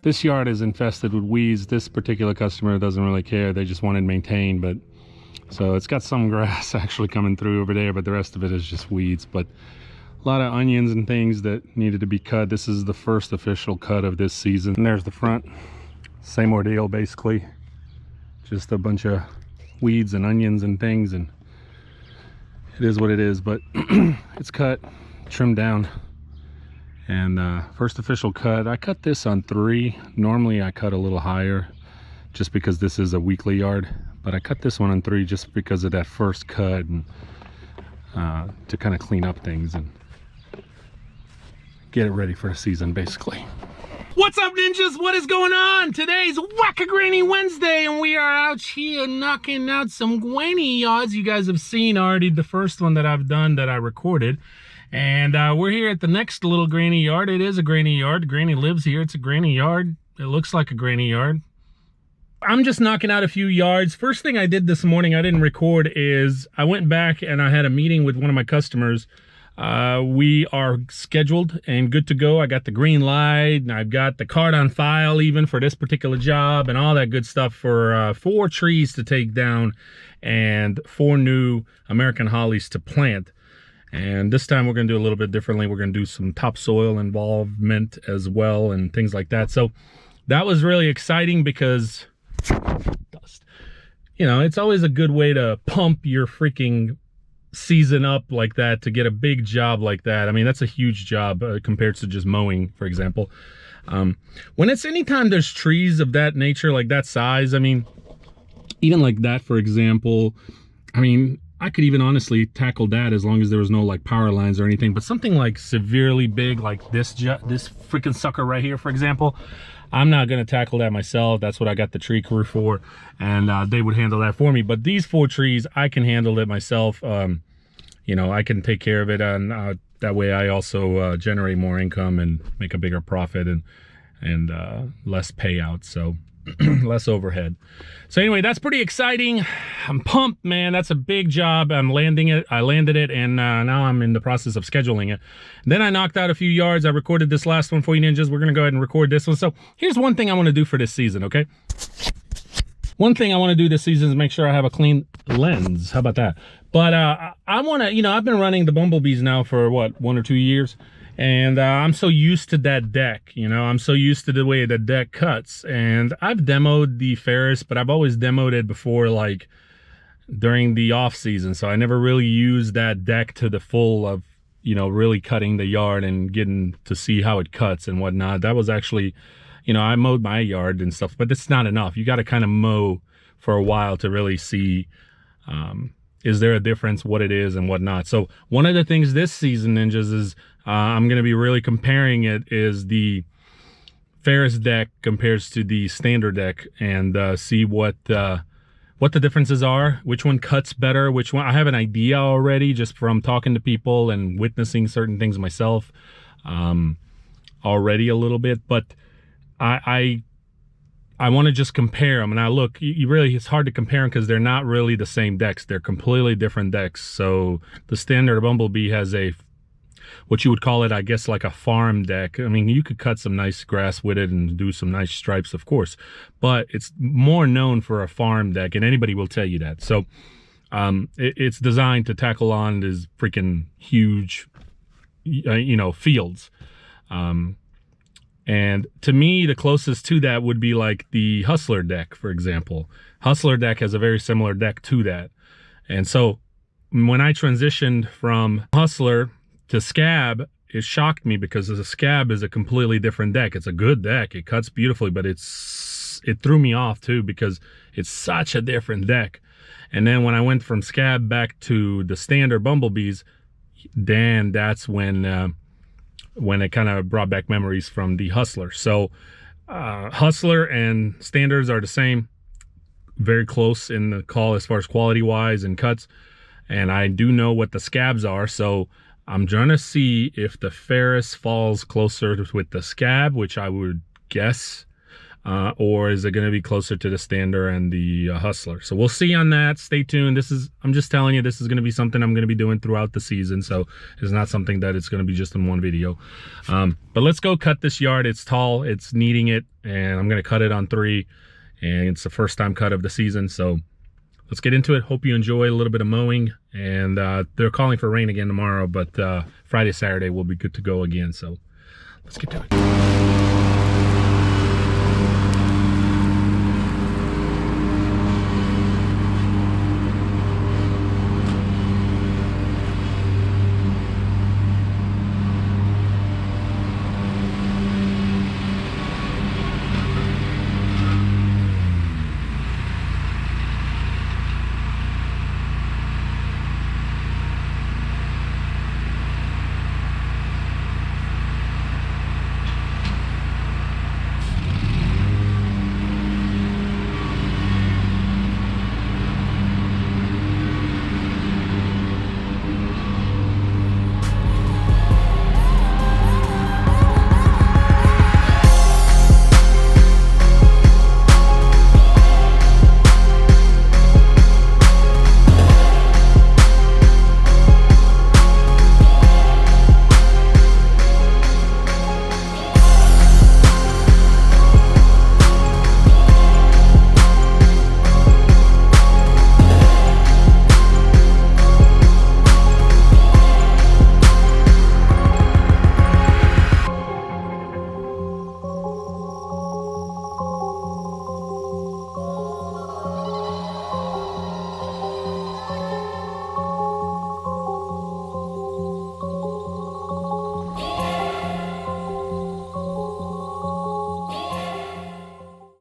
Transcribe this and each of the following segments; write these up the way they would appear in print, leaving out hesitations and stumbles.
This yard is infested with weeds. This particular customer doesn't really care. They just want it maintained. But so it's got some grass actually coming through over there, but the rest of it is just weeds. But a lot of onions and things that needed to be cut. This is the first official cut of this season. And there's the front. Same ordeal basically. Just a bunch of weeds and onions and things, and it is what it is. But it's cut, trimmed down, and first official cut. I cut this on 3. Normally I cut a little higher just because this is a weekly yard, but I cut this one on 3 just because of that first cut, and to kind of clean up things and get it ready for the season basically. What's up, ninjas? What is going on? Today's Whack-A-Granny Wednesday, and we are out here knocking out some granny yards. You guys have seen already the first one that I've done that I recorded. And we're here at the next little granny yard. It is a granny yard. Granny lives here. It's a granny yard. It looks like a granny yard. I'm just knocking out a few yards. First thing I did this morning, I didn't record, is I went back and I had a meeting with one of my customers. We are scheduled and good to go. I got the green light, and I've got the card on file even for this particular job and all that good stuff for 4 trees to take down and 4 new American hollies to plant. And this time we're going to do a little bit differently. We're going to do some topsoil involvement as well and things like that. So that was really exciting because dust. You know, it's always a good way to pump your freaking season up like that, to get a big job like that. I mean, that's a huge job compared to just mowing, for example. When it's anytime there's trees of that nature, like that size, I mean, even like that, for example, I mean, I could even honestly tackle that as long as there was no like power lines or anything. But something like severely big, like this freaking sucker right here, for example, I'm not going to tackle that myself. That's what I got the tree crew for, and they would handle that for me. But these 4 trees, I can handle it myself. You know, I can take care of it, and that way I also generate more income and make a bigger profit and less payout, so less overhead. So anyway, that's pretty exciting. I'm pumped, man. That's a big job. I'm landing it. I landed it, and now I'm in the process of scheduling it. Then I knocked out a few yards. I recorded this last one for you ninjas. We're gonna go ahead and record this one. So here's one thing I want to do for this season, okay? One thing I want to do this season is make sure I have a clean lens. How about that? But I want to, you know, I've been running the bumblebees now for what, 1 or 2 years. And I'm so used to that deck, you know, I'm so used to the way the deck cuts. And I've demoed the Ferris, but I've always demoed it before, like during the off season. So I never really used that deck to the full of, you know, really cutting the yard and getting to see how it cuts and whatnot. That was actually, you know, I mowed my yard and stuff, but it's not enough. You got to kind of mow for a while to really see, is there a difference, what it is and whatnot. So one of the things this season, ninjas, is I'm going to be really comparing it, is the Ferris deck compares to the standard deck, and see what the differences are, which one cuts better, which one. I have an idea already just from talking to people and witnessing certain things myself already a little bit, but I want to just compare them. And I look, you really, it's hard to compare them because they're not really the same decks. They're completely different decks. So the standard bumblebee has a, what you would call it, I guess, like a farm deck. I mean, you could cut some nice grass with it and do some nice stripes, of course, but it's more known for a farm deck, and anybody will tell you that. So it's designed to tackle on these freaking huge, you know, fields. And to me, the closest to that would be like the Hustler deck, for example. Hustler deck has a very similar deck to that. And so when I transitioned from Hustler to Scab, it shocked me because the Scab is a completely different deck. It's a good deck. It cuts beautifully, but it threw me off too because it's such a different deck. And then when I went from Scab back to the standard bumblebees, then that's when it kind of brought back memories from the Hustler. So Hustler and standards are the same, very close in the call as far as quality wise and cuts. And I do know what the Scabs are, so I'm trying to see if the Ferris falls closer with the Scab, which I would guess. or is it going to be closer to the Stander and the Hustler? So we'll see on that. Stay tuned. I'm just telling you, this is going to be something I'm going to be doing throughout the season. So it's not something that it's going to be just in one video. But let's go cut this yard. It's tall, it's needing it, and I'm going to cut it on 3. And it's the first time cut of the season. So let's get into it. Hope you enjoy a little bit of mowing. And they're calling for rain again tomorrow, but Friday, Saturday we'll be good to go again. So let's get to it.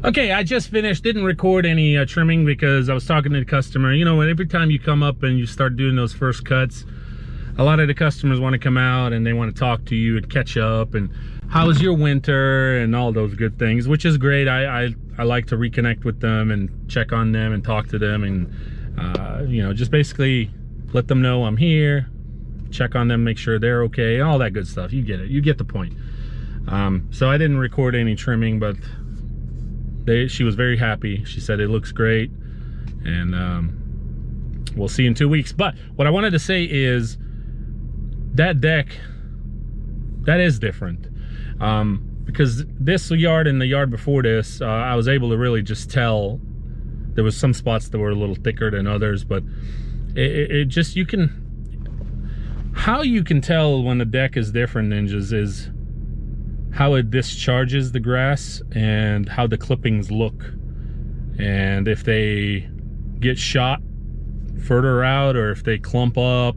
Okay, I just finished, didn't record any trimming because I was talking to the customer. You know, every time you come up and you start doing those first cuts, a lot of the customers want to come out and they want to talk to you and catch up and how was your winter and all those good things, which is great. I like to reconnect with them and check on them and talk to them and, you know, just basically let them know I'm here, check on them, make sure they're okay, all that good stuff. You get it, you get the point. So I didn't record any trimming, but she was very happy. She said it looks great, and we'll see in 2 weeks. But what I wanted to say is that deck, that is different, because this yard and the yard before this, I was able to really just tell there was some spots that were a little thicker than others, but it just, you can, how you can tell when the deck is different, ninjas, is how it discharges the grass and how the clippings look, and if they get shot further out or if they clump up.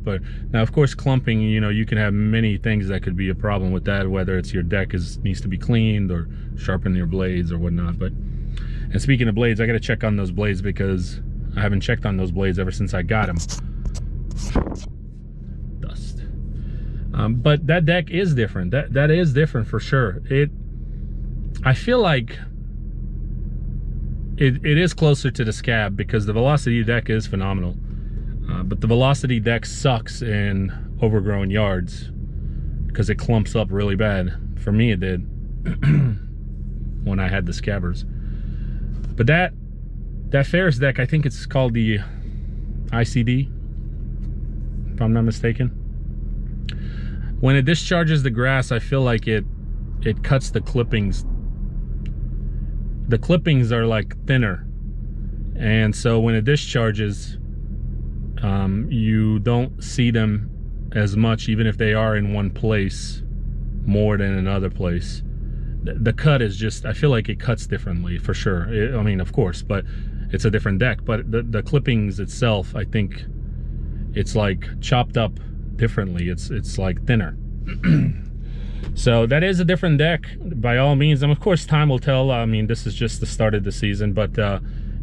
Now of course clumping, you know, you can have many things that could be a problem with that, whether it's your deck needs to be cleaned or sharpen your blades or whatnot. But, and speaking of blades, I got to check on those blades because I haven't checked on those blades ever since I got them. Dust. But that deck is different. That is different for sure. I feel like it is closer to the scab because the velocity deck is phenomenal. But the velocity deck sucks in overgrown yards because it clumps up really bad. For me it did when I had the scabbers. But that Ferris deck, I think it's called the ICD, if I'm not mistaken. When it discharges the grass, I feel like it cuts the clippings. The clippings are like thinner, and so when it discharges, you don't see them as much, even if they are in one place more than another place. The cut is just, I feel like it cuts differently for sure. I mean, of course, but it's a different deck. But the clippings itself, I think it's like chopped up differently. It's like thinner. So that is a different deck by all means, and of course time will tell. I mean, this is just the start of the season, but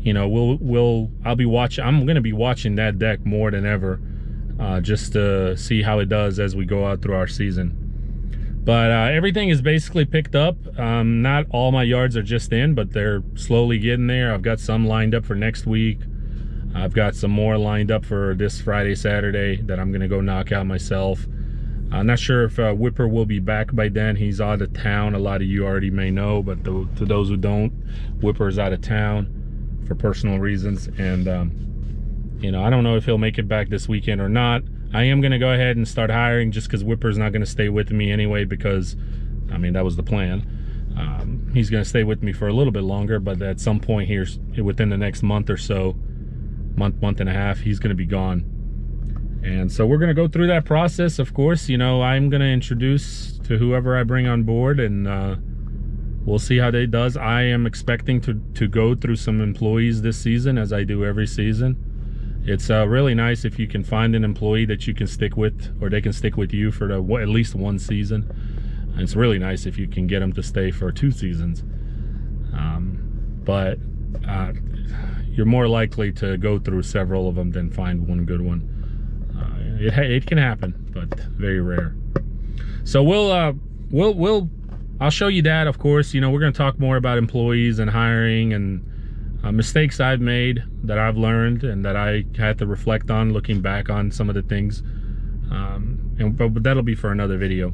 you know, I'm gonna be watching that deck more than ever, just to see how it does as we go out through our season. But everything is basically picked up. Not all my yards are just in, but they're slowly getting there. I've got some lined up for next week. I've got some more lined up for this Friday, Saturday that I'm gonna go knock out myself. I'm not sure if Whipper will be back by then. He's out of town. A lot of you already may know, but to those who don't, Whipper's out of town for personal reasons. And, you know, I don't know if he'll make it back this weekend or not. I am going to go ahead and start hiring just because Whipper's not going to stay with me anyway, because, I mean, that was the plan. He's going to stay with me for a little bit longer, but at some point here, within the next month or so, month and a half, he's going to be gone. And so we're going to go through that process. Of course, you know, I'm going to introduce to whoever I bring on board, and we'll see how they does. I am expecting to go through some employees this season, as I do every season. It's really nice if you can find an employee that you can stick with, or they can stick with you for at least one season. And it's really nice if you can get them to stay for 2 seasons. But you're more likely to go through several of them than find one good one. It can happen, but very rare. So I'll show you that, of course. You know, we're going to talk more about employees and hiring and mistakes I've made, that I've learned, and that I had to reflect on, looking back on some of the things. But that'll be for another video.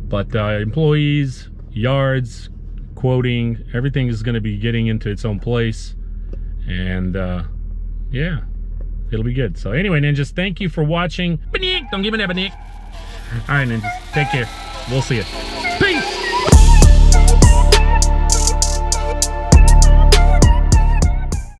But employees, yards, quoting, everything is going to be getting into its own place. And yeah, it'll be good. So anyway, ninjas, thank you for watching. Don't give me that, All right, ninjas, take care. We'll see you. Peace.